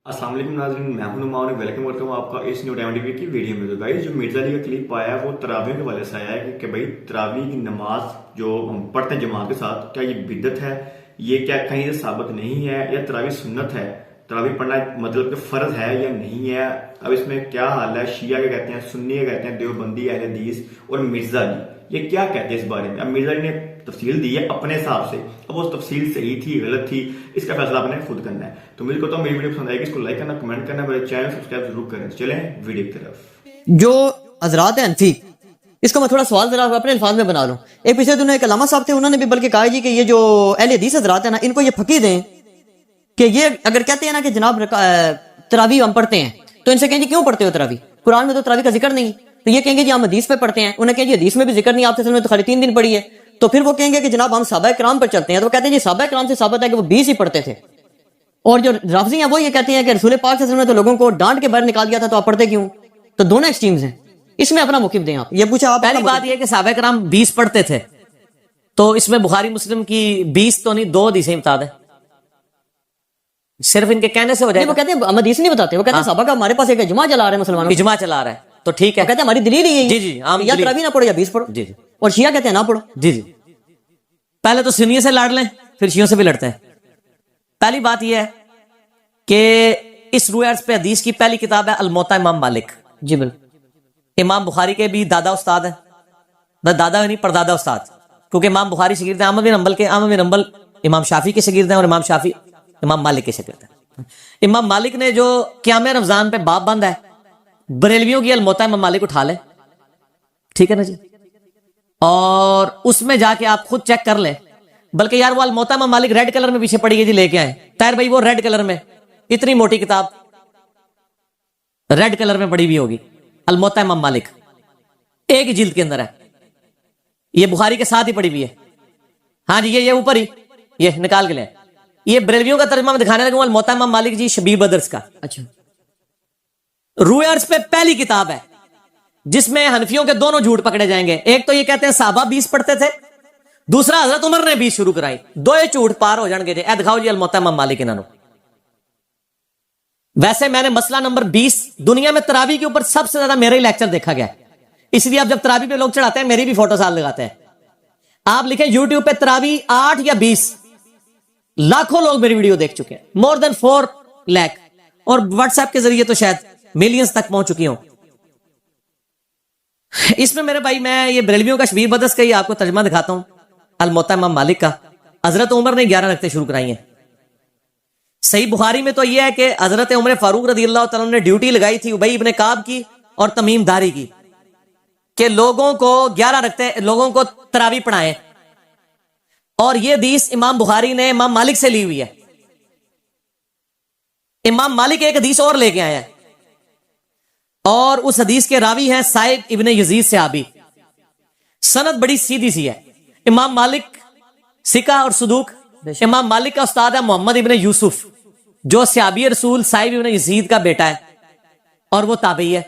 अस्सलाम वालेकुम नाज़रीन, मैं हूं नुमान और वेलकम करता हूं आपका इस न्यू टाइम टीवी की वीडियो में। तो गाइस, जो मिर्जा अली का क्लिप आया है वो तरावी के वाले से आया है कि भाई तरावी की नमाज जो हम पढ़ते हैं जमात के साथ, क्या ये बिदत है? ये क्या कहीं से साबित नहीं है या तरावी सुन्नत है? तरावी पढ़ना मतलब कि फर्ज है या नहीं है? अब इसमें क्या हाल है? शिया के कहते हैं, सुन्नी के कहते हैं, देवबंदी, अहले हदीस और मिर्जा अली ये क्या कहते हैं इस बारे में? अब मिर्जा अली ने तफसील दी है अपने हिसाब से, अब वो तफसील सही थी गलत थी इसका फैसला आपने खुद करना है। तो उम्मीद करता हूँ मेरी वीडियो पसंद आएगी, इसको लाइक करना, कमेंट करना, मेरे चैनल सब्सक्राइब जरूर करें। चलें वीडियो की तरफ। जो हजरात हैं हनफी, इसका मैं थोड़ा सवाल जरा अपने अल्फाज में बना लूं। एक पिछले दिनों एक अल्लामा साहब थे, उन्होंने भी बल्कि कहा जी कि ये जो अहले हदीस हजरात है ना, इनको ये फकी दें कि ये अगर कहते हैं ना कि जनाब तरावी हम पढ़ते हैं, तो इनसे कहेंगे क्यों पढ़ते हो तरावी? कुरान में तो तरावी का जिक्र नहीं। तो ये कहेंगे जी हम हदीस पे पढ़ते हैं। उन्हें कहेंगे हदीस में भी जिक्र नहीं, आपसे में तो खाली 3 दिन पढ़ी है। तो फिर वो कहेंगे कि जनाब हम साहबा किराम पर चलते हैं। तो वो कहते हैं जी साहबा किराम से साबित है कि वो 20 ही पढ़ते थे। और जो राफजी हैं वो ये कहते हैं कि रसूल पाक सल्लल्लाहु अलैहि वसल्लम ने तो लोगों को डांट के बाहर निकाल दिया था, तो आप पढ़ते क्यों? तो दोनों एक्सट्रीम्स हैं, इसमें अपना मौक़िफ़ दें आप। ये पूछा आप। पहली बात ये कि सहाबा किराम 20 पढ़ते थे, तो इसमें बुखारी मुस्लिम की 20 तो नहीं 2 हदीसें बता दे, सिर्फ इनके कहने से हो जाएगा। वो कहते हैं हम हदीस नहीं बताते, वो कहते हैं साहबा का हमारे पास एक इजमा चला रहे हैं मुसलमानों, इजमा चला रहा है तो ठीक है। कहते हैं हमारी दलील ही जी जी, हम या तरावी ना पढ़ो या 20 पढ़ो। जी जी और शिया कहते हैं ना पढ़ो। जी जी, पहले तो सुन्नियों से लड़ लें फिर शियों से भी लड़ते हैं। पहली बात यह है कि इस रूयर्स पे हदीस की पहली किताब है अल-मुवत्ता इमाम मालिक। जी बिल्कुल। इमाम बुखारी के भी दादा उस्ताद है, बस दादा नहीं परदादा उस्ताद, क्योंकि इमाम बुखारी शागिर्द हैं अहमद बिन हंबल के, अहमद बिन हंबल इमाम शाफी के शागिर्द हैं और इमाम शाफी इमाम मालिक के शागिर्द हैं। इमाम मालिक ने जो क़याम रमजान पे बाब बंद है, बरेलवियों की अल-मुवत्ता इमाम मालिक उठा ले, ठीक है ना जी, और उसमें जाके आप खुद चेक कर ले। बल्कि यार वो अल-मुवत्ता इमाम मालिक रेड कलर में पीछे पड़ी है जी, लेके आए ताहिर भाई, वो रेड कलर में इतनी मोटी किताब रेड कलर में पड़ी हुई होगी, अल-मुवत्ता इमाम मालिक एक ही जिल्द के अंदर है, ये बुखारी के साथ ही पड़ी हुई है। हाँ जी, ये ऊपर ही ये निकाल के ले, ये बरेलवियों का तर्जुमा में दिखाने लगा अल-मुवत्ता इमाम मालिक जी शबीर बदर्स का। अच्छा, रूयर्स पे पहली किताब है जिसमें हनफियों के दोनों झूठ पकड़े जाएंगे। एक तो ये कहते हैं साहबा 20 पढ़ते थे, दूसरा हजरत उमर ने 20 शुरू कराई। दो ये झूठ पार हो जाएंगे जी। दिखाओ जी अल-मुवत्ता इमाम मालिक इन्होंने। वैसे मैंने मसला नंबर 20 दुनिया में तरावी के ऊपर सबसे ज्यादा मेरा ही लेक्चर देखा गया, इसलिए अब जब तरावी पे लोग चढ़ाते हैं मेरी भी फोटो साथ लगाते हैं। आप लिखे यूट्यूब पे तरावी 8 या 20, लाखों लोग मेरी वीडियो देख चुके हैं, मोर देन 4 लाख, और व्हाट्सएप के जरिए तो शायद मिलियंस तक पहुंच चुकी हूं। इसमें मेरे भाई मैं ये बरेलवियों का शबीर बदस का ही आपको तर्जुमा दिखाता हूं अल-मुवत्ता इमाम मालिक का। हजरत उमर ने 11 रखते शुरू कराई हैं। सही बुखारी में तो यह है कि हजरत उमर फारूक रदी अल्लाह तआला ने ड्यूटी लगाई थी उबई इब्ने काब की और तमीम दारी की कि लोगों को 11 रखते लोगों को तरावी पढ़ाएं, और यह हदीस इमाम बुखारी ने इमाम मालिक से ली हुई है। इमाम मालिक एक हदीस और लेके आए हैं, और उस हदीस के रावी हैं साइब इब्ने यजीद सहाबी। सनद बड़ी सीधी सी है। इमाम मालिक सिका और सुदूक। इमाम मालिक का उस्ताद है मोहम्मद इब्ने यूसुफ, जो सहाबी रसूल साइब इब्ने यजीद का बेटा है और वो ताबई है।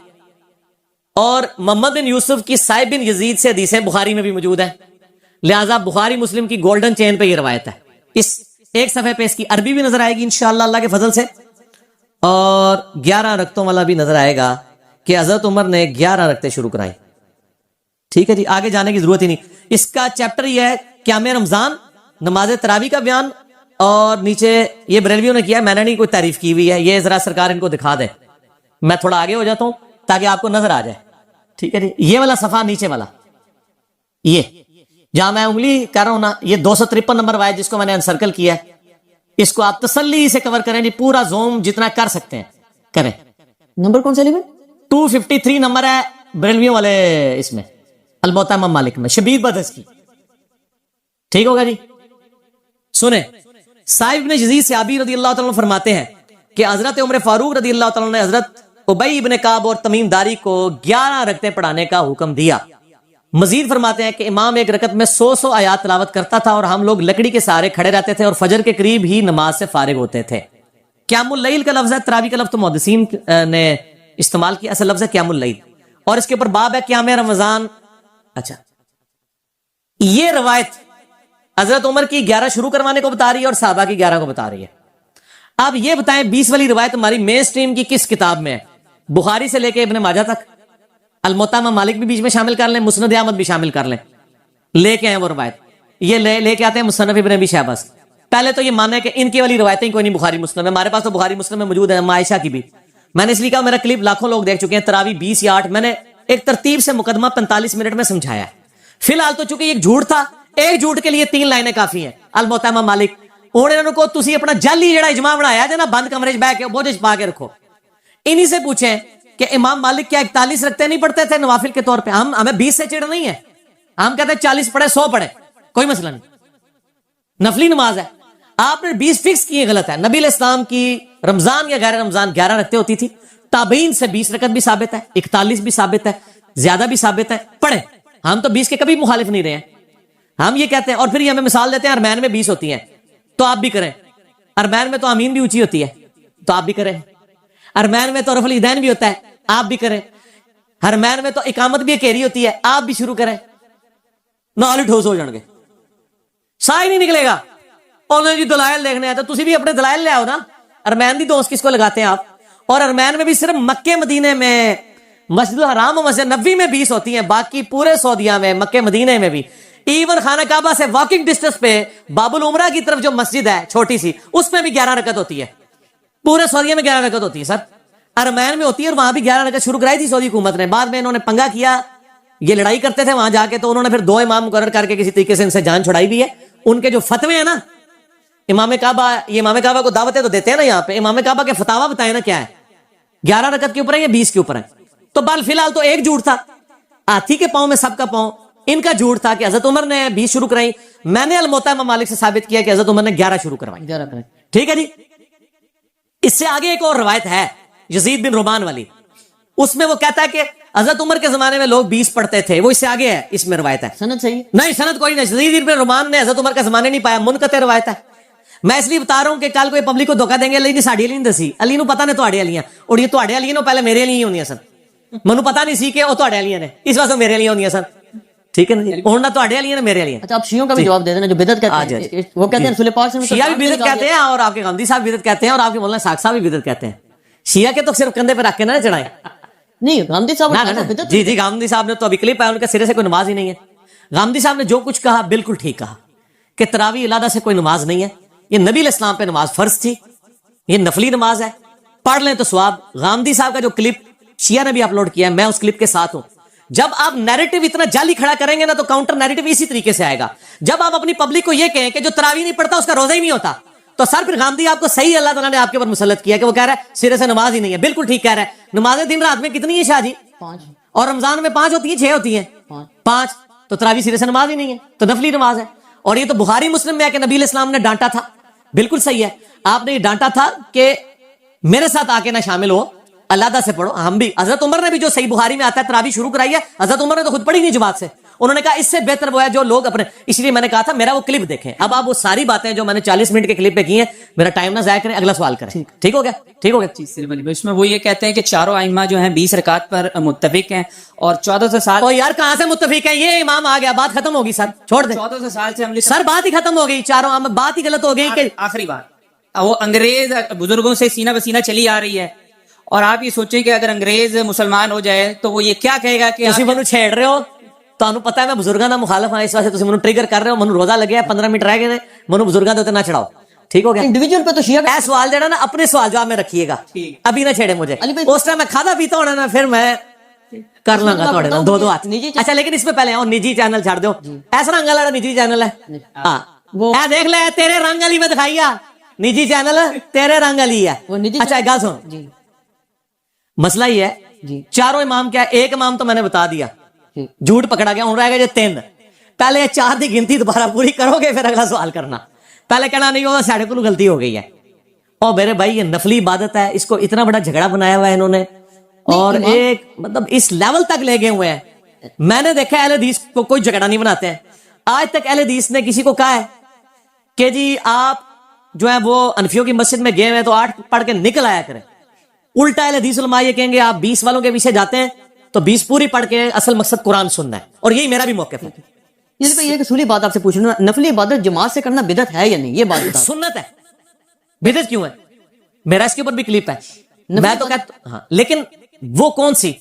और मोहम्मद बिन यूसुफ की साइब बिन यजीद से हदीसें बुखारी में भी मौजूद है, लिहाजा बुखारी मुस्लिम की गोल्डन चेन पे ये रवायत है। इस एक सफे पे इसकी अरबी भी नजर आएगी इंशाअल्लाह अल्लाह के फजल से, और 11 रकतों वाला भी नजर आएगा कि हजरत उमर ने 11 रखते शुरू कराई। ठीक है जी, आगे जाने की जरूरत ही नहीं। इसका चैप्टर यह है क़याम रमजान, नमाज तरावी का बयान, और नीचे ये बरेलवियों ने किया, मैंने नहीं कोई तारीफ की हुई है, ये जरा सरकार इनको दिखा दे। मैं थोड़ा आगे हो जाता हूं ताकि आपको नजर आ जाए। ठीक है जी, ये वाला सफा नीचे वाला, ये जहां मैं उंगली कर रहा हूं ना, ये 253 नंबर वाय जिसको मैंने अनसर्कल किया है, इसको आप तसल्ली से कवर करें जी, पूरा जोम जितना कर सकते हैं करें। नंबर कौन सा लिखा? 253 नंबर है बरेलवियों वाले इसमें अल-मुवत्ता इमाम मालिक में शबीर बदस की। ठीक होगा जी, सुने। साइब ने यजीद सहाबी रदी अल्लाह तआला फरमाते हैं कि हजरत उमर फारूक रदी अल्लाह तआला ने हजरत उबई इब्ने काब और तमीम दारी को 11 रकते पढ़ाने का हुक्म दिया। मजीद फरमाते हैं कि इमाम एक रकत में 100 आयात तिलावत करता था और हम लोग लकड़ी के सहारे खड़े रहते थे और फजर के करीब ही नमाज से फारिग होते थे। क़यामुल लैल का लफ्ज है, तरावी का लफ्ज तो मुहद्दिसीन ने इस्तेमाल किया, असल लफ्ज है क़यामुल लैल, और इसके ऊपर बाब है क़याम रमजान। अच्छा, ये रवायत हजरत उमर की 11 शुरू करवाने को बता रही है और साहबा की 11 को बता रही है। آپ یہ بتائیں 20 والی روایت ہماری مین سٹریم کی کس کتاب میں ہے؟ بخاری سے لے کے ابن ماجہ تک، الموطا امام مالک بھی بیچ میں شامل کر لیں، مسند احمد بھی شامل کر لیں، لے کے آئے وہ روایت، یہ لے کے آتے ہیں مصنف ابن ابی شیبہ سے۔ پہلے تو یہ مانا ہے کہ ان کی والی روایتیں کوئی نہیں بخاری مسلم میں، ہمارے پاس تو بخاری مسلم میں موجود ہے، عائشہ کی بھی۔ میں نے اس لیے کہا میرا کلپ لاکھوں لوگ دیکھ چکے ہیں، تراوی 20 یا 8، میں نے ایک ترتیب سے مقدمہ 45 منٹ میں سمجھایا ہے۔ فی الحال تو چونکہ ایک جھوٹ تھا، ایک جھوٹ کے لیے 3 لائنیں کافی ہیں۔ الموطا امام مالک انہوں کو تسی اپنا جعلی جڑا اجماع بنایا جے نا، بند کمرے وچ بیٹھ کے بوجھ وچ پا کے رکھو۔ انہی سے پوچھیں کہ امام مالک کیا 41 رکھتے نہیں پڑھتے تھے نوافل کے طور پہ؟ ہمیں 20 سے چڑ نہیں ہے، ہم کہتے ہیں 40 پڑھے 100 پڑھے، کوئی مسئلہ نہیں، نفلی نماز ہے۔ آپ نے 20 فکس کی، غلط ہے۔ نبی علیہ السلام کی رمضان یا غیر رمضان 11 رکھتے ہوتی تھی، تابعین سے 20 رکعت بھی ثابت ہے، 41 بھی ثابت ہے، زیادہ بھی ثابت ہے، پڑھیں۔ ہم تو 20 کے کبھی مخالف نہیں رہے ہیں، ہم یہ کہتے ہیں۔ اور پھر یہ ہمیں مثال دیتے ہیں ارمین میں 20 ہوتی ہیں تو آپ بھی کریں، ارمین میں تو آمین بھی اونچی ہوتی ہے تو آپ بھی کریں، ارمین میں تو رفع الیدین بھی ہوتا ہے آپ بھی کریں، ارمین میں تو اقامت بھی اکیری ہوتی ہے آپ بھی شروع کریں، نال ٹھوس ہو جان گے، سا ہی نہیں نکلے گا۔ انہوں نے دلائل دیکھنے ہیں تو تسی بھی اپنے دلائل لے آؤ نا۔ ارمین دی دوست کس کو لگاتے ہیں آپ؟ اور ارمین میں بھی صرف مکے مدینے میں، مسجد الحرام اور مسجد نبوی میں 20 ہوتی ہیں، باقی پورے سعودیہ میں، مکے مدینے میں بھی، ایون خانہ کعبہ سے واکنگ ڈسٹنس پہ باب العمرہ کی طرف جو مسجد ہے چھوٹی سی، اس میں بھی 11 رکعت ہوتی ہے، پورے سعودیہ میں 11 رکعت ہوتی ہے۔ سر ارمین میں ہوتی ہے، اور وہاں بھی 11 رکعت شروع کرائی تھی سعودی حکومت نے، بعد میں انہوں نے پنگا کیا، یہ لڑائی کرتے تھے وہاں جا کے، تو انہوں نے پھر 2 امام مقرر کر کے کسی طریقے سے ان سے جان چھڑائی بھی ہے۔ ان کے جو فتوے ہیں نا امام کعبہ، یہ امام کعبہ کو دعوتیں تو دیتے ہیں نا یہاں پہ، امام کعبہ کے فتاوا بتائیں نا کیا ہے، 11 رکعت کے اوپر ہے یا 20 کے اوپر ہے؟ تو بال فی الحال تو ایک جھوٹ تھا، ہاتھی کے پاؤں میں سب کا پاؤں، ان کا جھوٹ تھا کہ حضرت عمر نے 20 شروع کرائی، میں نے الموطا امام مالک سے ثابت کیا کہ حضرت عمر نے 11 شروع کروائی۔ 11 کریں۔ ٹھیک ہے جی۔ اس سے آگے ایک اور روایت ہے یزید بن رومان والی، اس میں وہ کہتا ہے کہ حضرت عمر کے زمانے میں لوگ 20 پڑھتے تھے، وہ اس سے آگے ہے، اس میں روایت ہے۔ سند صحیح ہے؟ نہیں سند کوئی نہیں، یزید بن رومان نے حضرت عمر کا زمانے نہیں پایا، منقطع روایت ہے۔ میں اس لیے بتا رہا ہوں کہ کل کوئی پبلک کو دھوکا دیں گے، علی نے ساڑی علی نہیں دسی، علی نو پتہ نے تواڈے علیاں، اور یہ تواڈے علیاں نو پہلے میرے لیے ہونیاں سن، منو پتہ نہیں سی کہ وہ تواڈے علیاں نے، اس واسطے میرے لیے ہونیاں سن۔ ٹھیک ہے نا جی، ہن نہ تواڈے علیاں نے میرے علیاں۔ اچھا آپ شیعوں کا بھی جواب دے دینا جو بدعت کہتے ہیں، وہ کہتے ہیں رسول پاک صلی اللہ علیہ وسلم شیعہ بھی بدعت کہتے ہیں، اور آپ کے غامدی صاحب بدعت کہتے ہیں، اور آپ کے مولانا ساکھ صاحب بھی بدعت کہتے ہیں۔ شیعہ کے تو صرف کندھے پہ رکھ کے نہ چڑھائیں۔ نہیں غامدی صاحب بدعت، جی جی، غامدی صاحب نے تو ابھی کلپ آیا، ان کا سرے سے کوئی نماز ہی نہیں ہے۔ غامدی صاحب نے جو کچھ کہا بالکل ٹھیک کہا کہ تراویح علیحدہ سے کوئی نماز نہیں ہے، یہ نبی علیہ السلام پہ نماز فرض تھی، یہ نفلی نماز ہے، پڑھ لیں تو ثواب۔ غامدی صاحب کا جو کلپ شیعہ نے بھی اپلوڈ کیا ہے، میں اس کلپ کے ساتھ ہوں۔ جب آپ نیریٹو اتنا جعلی کھڑا کریں گے نا تو کاؤنٹر نیریٹو اسی طریقے سے آئے گا۔ جب آپ اپنی پبلک کو یہ کہیں کہ جو تراویح نہیں پڑھتا اس کا روزہ ہی نہیں ہوتا، تو سر پھر غامدی آپ کو صحیح اللہ تعالیٰ نے آپ کے اوپر مسلط کیا کہ وہ کہہ رہا ہے سرے سے نماز ہی نہیں ہے۔ بالکل ٹھیک کہہ رہا ہے۔ نمازیں دن رات میں کتنی ہیں شاہ جی؟ 5، اور رمضان میں 5 ہوتی ہیں، 6 ہوتی ہیں، 5، تو تراویح سرے سے نماز ہی نہیں ہے، تو نفلی نماز ہے۔ اور یہ تو بخاری مسلم میں ہے کہ نبی علیہ السلام نے ڈانٹا تھا، بالکل صحیح ہے، آپ نے یہ ڈانٹا تھا کہ میرے ساتھ آ کے نہ شامل ہو، علیحدہ سے پڑھو۔ ہم بھی، حضرت عمر نے بھی جو صحیح بخاری میں آتا ہے تراویح شروع کرائی ہے، حضرت عمر نے تو خود پڑھی نہیں جماعت سے، انہوں نے کہا اس سے بہتر وہ ہے جو لوگ اپنے، اس لیے میں نے کہا تھا میرا وہ کلپ دیکھیں۔ اب آپ وہ ساری باتیں جو میں نے 40 منٹ کے کلپ پہ کی ہیں، میرا ٹائم نہ ضائع کریں، اگلا سوال کریں۔ ٹھیک ہو گیا؟ ٹھیک ہو گیا۔ اس میں وہ یہ کہتے ہیں کہ چاروں ائمہ جو ہیں 20 رکعت پر متفق ہیں، اور 1400 سال، تو یار کہاں سے متفق ہے؟ یہ امام آ گیا، بات ختم ہوگی سر، چھوڑ دیں 1400 سال سے ہم سر، بات ہی ختم ہو گئی، چاروں بات ہی غلط ہو گئی کہ آخری بات، وہ انگریز بزرگوں سے سینہ بسینہ چلی آ رہی ہے، اور آپ یہ سوچیں کہ اگر انگریز مسلمان ہو جائے تو وہ یہ کیا کہے گا کہ تسی منو چھیڑ رہے ہو، تانوں پتہ ہے میں بزرگاں دا مخالف ہاں، اس واسطے تسی منو ٹریگر کر رہے ہو، منو روزہ لگیا ہے 15 منٹ رہ گئے نے، منو بزرگاں دے اوتے نہ چڑھاؤ۔ ٹھیک ہو گیا؟ انڈیویجول پہ تو شیعہ اے سوال جڑا نا اپنے سوال جواب میں رکھیے گا، ابھی نہ چھیڑے مجھے، اس ٹائم میں کھادا پیتا ہونا نا، پھر میں کر لوں گا تھوڑے نال 2 ہاتھ۔ اچھا لیکن اس پہ پہلے آؤ، نجی چینل چھاڑ دو، ایسا رنگ والا نجی چینل ہے، ہاں اے دیکھ لے تیرے رنگ والی میں دکھائی آ، نجی چینل تیرے رنگ والی ہے۔ اچھا ایک گل سن، مسئلہ یہ ہے چاروں امام کیا ہے، ایک امام تو میں نے بتا دیا، جھوٹ پکڑا گیا، ہوں رہ گئے جو 3۔ پہلے 4 دی گنتی دوبارہ پوری کرو گے پھر اگلا سوال کرنا، پہلے کہنا نہیں ہوگا ساڑھے کو غلطی ہو گئی ہے۔ اور میرے بھائی یہ نفلی عبادت ہے، اس کو اتنا بڑا جھگڑا بنایا ہوا ہے انہوں نے، اور ایک مطلب اس لیول تک لے گئے ہوئے ہیں۔ میں نے دیکھا اہل حدیث کو کوئی جھگڑا نہیں بناتے ہیں، آج تک اہل حدیث نے کسی کو کہا ہے کہ جی آپ جو ہے وہ انفیوں کی مسجد میں گئے ہوئے تو 8 پڑھ کے نکل آیا کریں۔ الٹا اہل حدیث علماء یہ کہیں گے آپ 20 والوں کے پیچھے جاتے ہیں تو 20 پوری پڑھ کے اصل مقصد قرآن سننا ہے، اور یہی میرا بھی موقف ہے۔ اس پہ یہ اصولی بات آپ سے پوچھ رہا ہوں، نفلی عبادت جماعت سے کرنا بدعت ہے یا نہیں، یہ بات بتا۔ سنت ہے، بدعت کیوں ہے؟ मेरा इसके ऊपर भी क्लिप है, मैं तो कहता हाँ, लेकिन वो कौन सी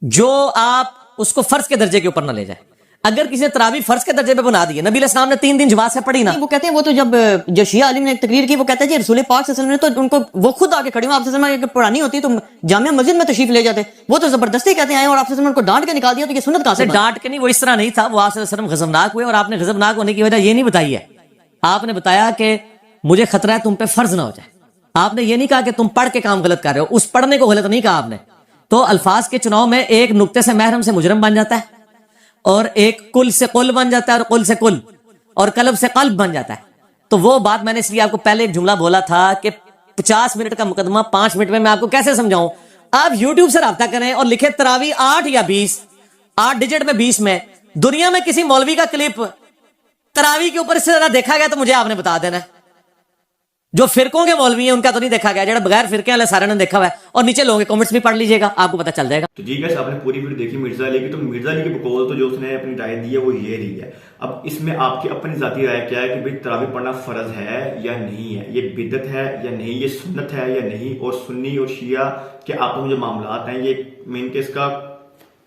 जो आप उसको फर्ज के दर्जे के ऊपर ना ले जाए। अगर किसी ने तरावी फर्ज के दर्जे पे बना दी है, नबी अलैहिस्सलाम ने 3 दिन जमात से पढ़ी ना, वो कहते हैं वो तो जब जो शिया आलिम ने एक तकरीर की वो कहता है जी रसूल पाक सल्लल्लाहु अलैहि वसल्लम ने तो उनको वो खुद आके खड़ी हुई आपसे अगर पढ़ानी होती तो जामिया मस्जिद में तशरीफ ले जाते, वो तो जबरदस्ती कहते हैं और आपसे उनको डांट के निकाल दिया, तो ये सुन्नत कहां से बनी? डांट के नहीं, वो इस तरह नहीं था, वो आपसे वसल्लम गजबनाक हुए और आपने गजबनाक होने की वजह ये नहीं बताई है। आपने बताया कि मुझे खतरा है तुम पे फर्ज ना हो जाए। आपने ये नहीं कहा कि तुम पढ़ के काम गलत कर रहे हो, उस पढ़ने को गलत नहीं कहा आपने। तो अल्फाज के चुनाव में एक नुक्ते से महरम से मुजरम बन जाता है, और एक कुल से कुल बन जाता है, और कुल से कुल, और कल्ब से कल्ब बन जाता है। तो वो बात मैंने इसलिए आपको पहले एक जुमला बोला था कि 50 मिनट का मुकदमा 5 मिनट में मैं आपको कैसे समझाऊं। आप यूट्यूब से राब्ता करें और लिखे तरावी 8 या 20, 8 डिजिट में 20 में, दुनिया में किसी मौलवी का क्लिप तरावी के ऊपर इससे ज्यादा देखा गया तो मुझे आपने बता देना है। जो फिरकों के मौलवी हैं उनका तो नहीं देखा गया, जो बगैर फिरके वाले सारे ने देखा हुआ है। और नीचे लोगों के कमेंट्स भी पढ़ लीजिएगा, आपको पता चल जाएगा। तो जी गाइस, आपने पूरी वीडियो देखी मिर्जा अली की, तो मिर्जा अली की बकौल तो जो उसने अपनी राय दी है वो ये रही है। अब इसमें आपकी अपनी जाती राय क्या है कि भाई तरावी पढ़ना फर्ज है या नहीं है, ये बिदत है या नहीं, ये सुन्नत है या नहीं, और सुन्नी और शिया के आपस में जो मामलात हैं ये मेन केस का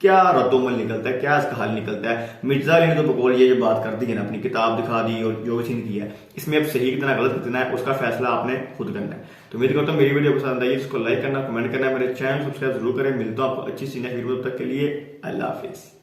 क्या रद्दोमल निकलता है, क्या इसका हल निकलता है। मिर्जा अली ने तो बकौल ये जो बात कर दी है ना, अपनी किताब दिखा दी और जो भी सीन किया है, इसमें अब सही कितना गलत कितना है उसका फैसला आपने खुद करना है। तो उम्मीद करता हूँ मेरी वीडियो पसंद आई, इसको लाइक करना, कमेंट करना, मेरे चैनल सब्सक्राइब जरूर करें। मिलता हूँ आपको अच्छी सी नेक्स्ट वीडियो, तब तक के लिए अल्लाह हाफिज।